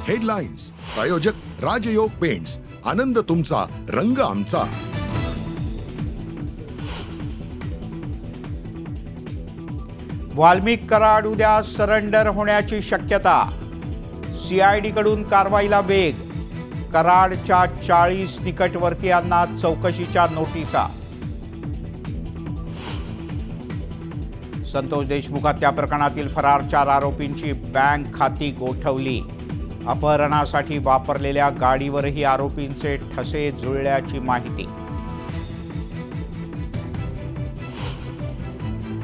Headlines प्रायोजक राजयोग paints, आनंद तुमचा, रंग आमचा. वाल्मिक कराड उद्या सरेंडर होण्याची शक्यता. सीआयडी कडून कारवाईला वेग. कराडच्या 40 निकटवर्तीयांना चौकशीच्या नोटिसा. संतोष देशमुख हत्या प्रकरणातील फरार 4 आरोपींची बँक खाती गोठवली. अपहरणासाठी वापरलेल्या गाडीवरही आरोपींचे ठसे जुळल्याची माहिती.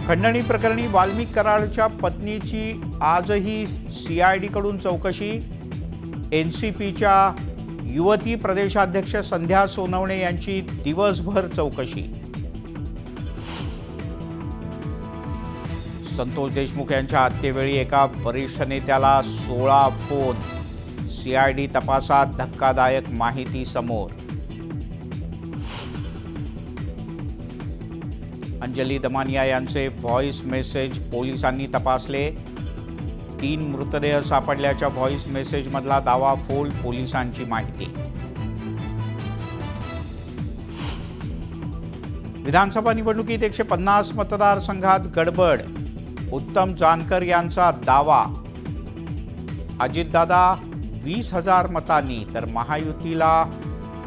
खंडणी प्रकरणी वाल्मिक कराडच्या पत्नीची आजही सीआयडी कडून चौकशी. एनसीपीच्या युवती प्रदेशाध्यक्ष संध्या सोनवणे यांची दिवसभर चौकशी. संतोष देशमुख यांच्या हत्येवेळी एका वरिष्ठ नेत्याला 16 फोन. सीआयडी तपासात धक्कादायक माहिती समोर. अंजली दमानिया यांचे व्हॉइस मेसेज पोलिसांनी तपासले. 3 मृतदेह सापडल्याच्या व्हॉइस मेसेजमधला दावा फोल. पोलिसांची माहिती. विधानसभा निवडणुकीत 150 मतदारसंघात गडबड. उत्तम जानकर यांचा दावा. अजितदादा 20,000 मतांनी तर महायुतीला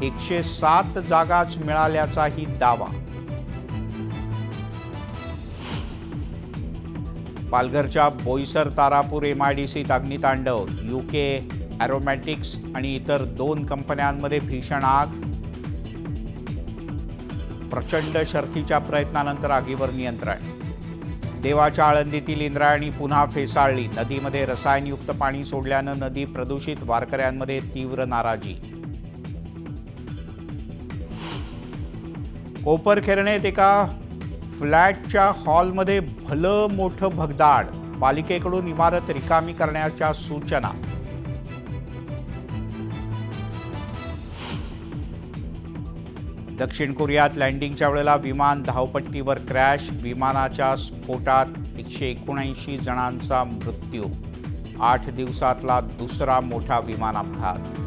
107 जागाच मिळाल्याचाही दावा. पालघरच्या बोईसर तारापूर एमआयडीसीत अग्नितांडव. यूके एरोमॅटिक्स आणि इतर 2 कंपन्यांमध्ये भीषण आग. प्रचंड शर्थीच्या प्रयत्नानंतर आगीवर नियंत्रण. देवाच्या आळंदीतील इंद्रायणी पुन्हा फेसाळली. नदीमध्ये रसायनयुक्त पाणी सोडल्यानं नदी प्रदूषित. वारकऱ्यांमध्ये तीव्र नाराजी. कोपरखैरणेत एका फ्लॅटच्या हॉलमध्ये भलं मोठं भगदाड. पालिकेकडून इमारत रिकामी करण्याच्या सूचना. दक्षिण कोरियात लँडिंगच्या वेळेला विमान धावपट्टीवर क्रॅश. विमानाच्या स्फोटात 179 जणांचा मृत्यू. 8 दिवसातला दुसरा मोठा विमान अपघात.